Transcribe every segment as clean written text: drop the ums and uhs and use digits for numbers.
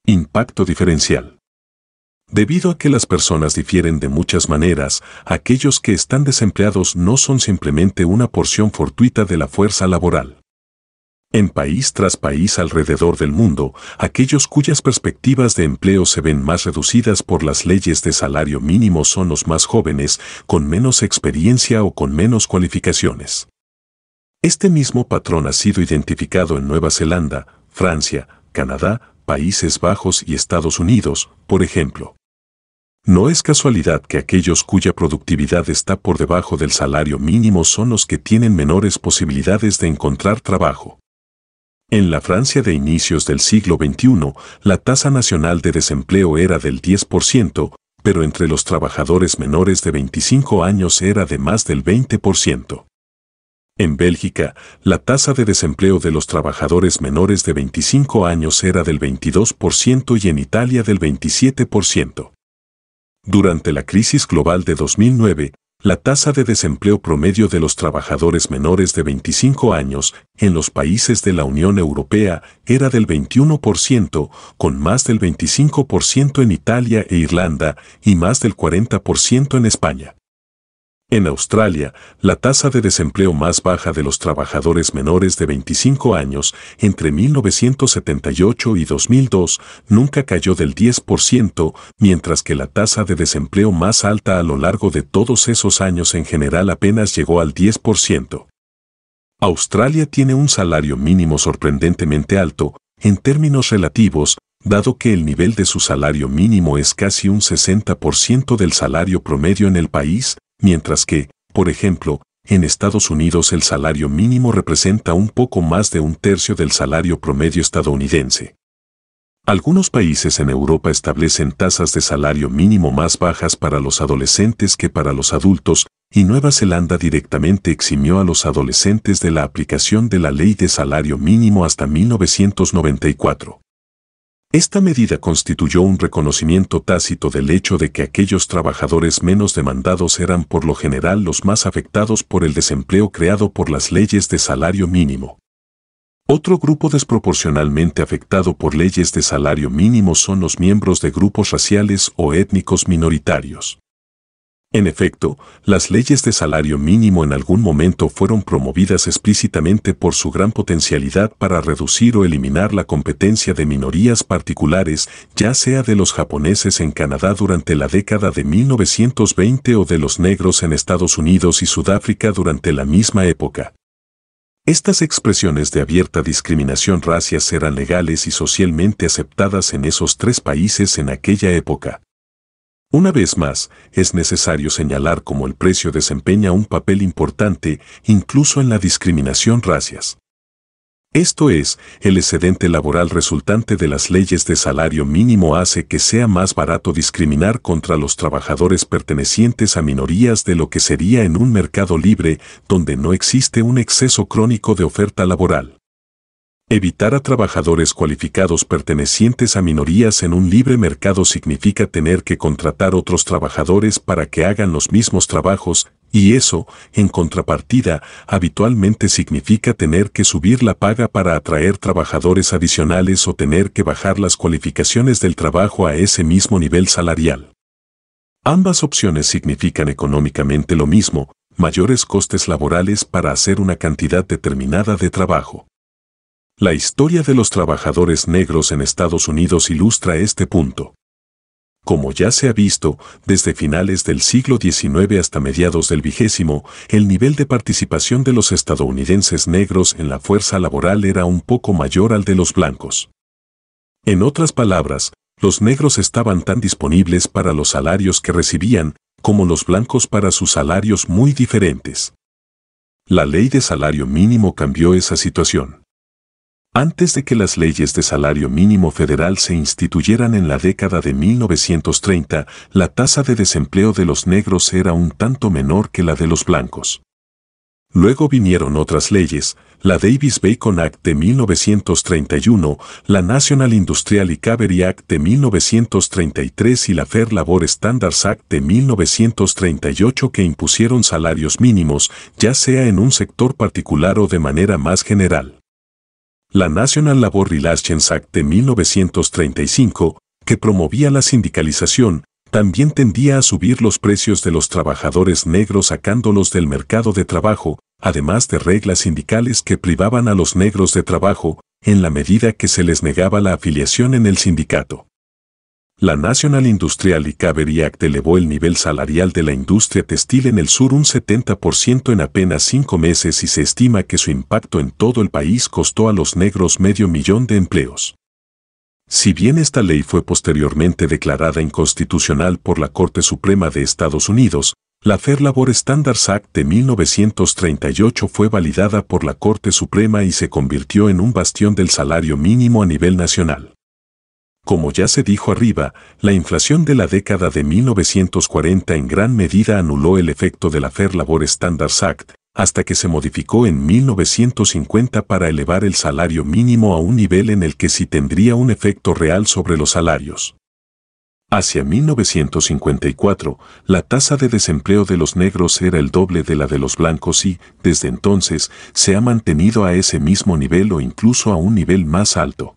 Impacto diferencial. Debido a que las personas difieren de muchas maneras, aquellos que están desempleados no son simplemente una porción fortuita de la fuerza laboral. En país tras país alrededor del mundo, aquellos cuyas perspectivas de empleo se ven más reducidas por las leyes de salario mínimo son los más jóvenes, con menos experiencia o con menos cualificaciones. Este mismo patrón ha sido identificado en Nueva Zelanda, Francia, Canadá, Países Bajos y Estados Unidos, por ejemplo. No es casualidad que aquellos cuya productividad está por debajo del salario mínimo son los que tienen menores posibilidades de encontrar trabajo. En la Francia de inicios del siglo XXI, la tasa nacional de desempleo era del 10%, pero entre los trabajadores menores de 25 años era de más del 20%. En Bélgica, la tasa de desempleo de los trabajadores menores de 25 años era del 22% y en Italia del 27%. Durante la crisis global de 2009, la tasa de desempleo promedio de los trabajadores menores de 25 años en los países de la Unión Europea era del 21%, con más del 25% en Italia e Irlanda y más del 40% en España. En Australia, la tasa de desempleo más baja de los trabajadores menores de 25 años entre 1978 y 2002 nunca cayó del 10%, mientras que la tasa de desempleo más alta a lo largo de todos esos años en general apenas llegó al 10%. Australia tiene un salario mínimo sorprendentemente alto, en términos relativos, dado que el nivel de su salario mínimo es casi un 60% del salario promedio en el país, mientras que, por ejemplo, en Estados Unidos el salario mínimo representa un poco más de un tercio del salario promedio estadounidense. Algunos países en Europa establecen tasas de salario mínimo más bajas para los adolescentes que para los adultos, y Nueva Zelanda directamente eximió a los adolescentes de la aplicación de la ley de salario mínimo hasta 1994. Esta medida constituyó un reconocimiento tácito del hecho de que aquellos trabajadores menos demandados eran por lo general los más afectados por el desempleo creado por las leyes de salario mínimo. Otro grupo desproporcionalmente afectado por leyes de salario mínimo son los miembros de grupos raciales o étnicos minoritarios. En efecto, las leyes de salario mínimo en algún momento fueron promovidas explícitamente por su gran potencialidad para reducir o eliminar la competencia de minorías particulares, ya sea de los japoneses en Canadá durante la década de 1920 o de los negros en Estados Unidos y Sudáfrica durante la misma época. Estas expresiones de abierta discriminación racial eran legales y socialmente aceptadas en esos tres países en aquella época. Una vez más, es necesario señalar cómo el precio desempeña un papel importante incluso en la discriminación racial. Esto es, el excedente laboral resultante de las leyes de salario mínimo hace que sea más barato discriminar contra los trabajadores pertenecientes a minorías de lo que sería en un mercado libre donde no existe un exceso crónico de oferta laboral. Evitar a trabajadores cualificados pertenecientes a minorías en un libre mercado significa tener que contratar otros trabajadores para que hagan los mismos trabajos, y eso, en contrapartida, habitualmente significa tener que subir la paga para atraer trabajadores adicionales o tener que bajar las cualificaciones del trabajo a ese mismo nivel salarial. Ambas opciones significan económicamente lo mismo, mayores costes laborales para hacer una cantidad determinada de trabajo. La historia de los trabajadores negros en Estados Unidos ilustra este punto. Como ya se ha visto, desde finales del siglo XIX hasta mediados del XX, el nivel de participación de los estadounidenses negros en la fuerza laboral era un poco mayor al de los blancos. En otras palabras, los negros estaban tan disponibles para los salarios que recibían, como los blancos para sus salarios muy diferentes. La ley de salario mínimo cambió esa situación. Antes de que las leyes de salario mínimo federal se instituyeran en la década de 1930, la tasa de desempleo de los negros era un tanto menor que la de los blancos. Luego vinieron otras leyes, la Davis-Bacon Act de 1931, la National Industrial Recovery Act de 1933 y la Fair Labor Standards Act de 1938 que impusieron salarios mínimos, ya sea en un sector particular o de manera más general. La National Labor Relations Act de 1935, que promovía la sindicalización, también tendía a subir los precios de los trabajadores negros sacándolos del mercado de trabajo, además de reglas sindicales que privaban a los negros de trabajo, en la medida que se les negaba la afiliación en el sindicato. La National Industrial Recovery Act elevó el nivel salarial de la industria textil en el sur un 70% en apenas 5 meses y se estima que su impacto en todo el país costó a los negros $500,000 de empleos. Si bien esta ley fue posteriormente declarada inconstitucional por la Corte Suprema de Estados Unidos, la Fair Labor Standards Act de 1938 fue validada por la Corte Suprema y se convirtió en un bastión del salario mínimo a nivel nacional. Como ya se dijo arriba, la inflación de la década de 1940 en gran medida anuló el efecto de la Fair Labor Standards Act, hasta que se modificó en 1950 para elevar el salario mínimo a un nivel en el que sí tendría un efecto real sobre los salarios. Hacia 1954, la tasa de desempleo de los negros era el doble de la de los blancos y, desde entonces, se ha mantenido a ese mismo nivel o incluso a un nivel más alto.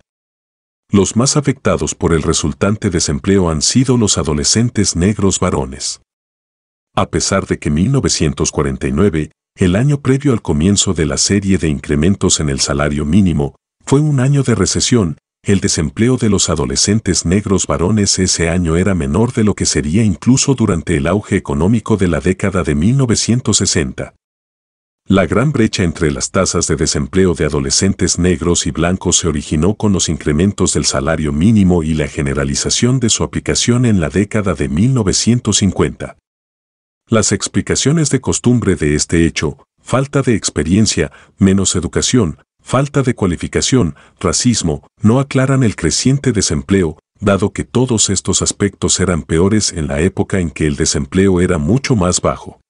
Los más afectados por el resultante desempleo han sido los adolescentes negros varones. A pesar de que 1949, el año previo al comienzo de la serie de incrementos en el salario mínimo, fue un año de recesión, el desempleo de los adolescentes negros varones ese año era menor de lo que sería incluso durante el auge económico de la década de 1960. La gran brecha entre las tasas de desempleo de adolescentes negros y blancos se originó con los incrementos del salario mínimo y la generalización de su aplicación en la década de 1950. Las explicaciones de costumbre de este hecho, falta de experiencia, menos educación, falta de cualificación, racismo, no aclaran el creciente desempleo, dado que todos estos aspectos eran peores en la época en que el desempleo era mucho más bajo.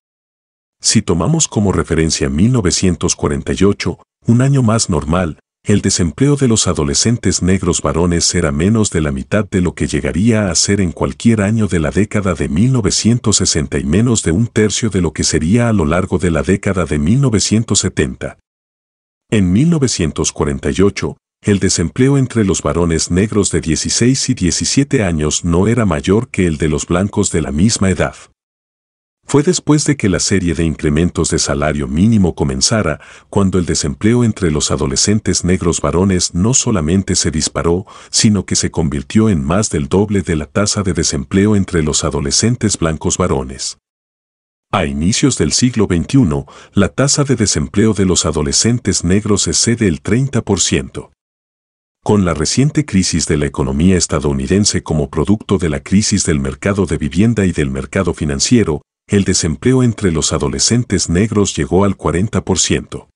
Si tomamos como referencia 1948, un año más normal, el desempleo de los adolescentes negros varones era menos de la mitad de lo que llegaría a ser en cualquier año de la década de 1960 y menos de un tercio de lo que sería a lo largo de la década de 1970. En 1948, el desempleo entre los varones negros de 16 y 17 años no era mayor que el de los blancos de la misma edad. Fue después de que la serie de incrementos de salario mínimo comenzara, cuando el desempleo entre los adolescentes negros varones no solamente se disparó, sino que se convirtió en más del doble de la tasa de desempleo entre los adolescentes blancos varones. A inicios del siglo XXI, la tasa de desempleo de los adolescentes negros excede el 30%. Con la reciente crisis de la economía estadounidense como producto de la crisis del mercado de vivienda y del mercado financiero, el desempleo entre los adolescentes negros llegó al 40%.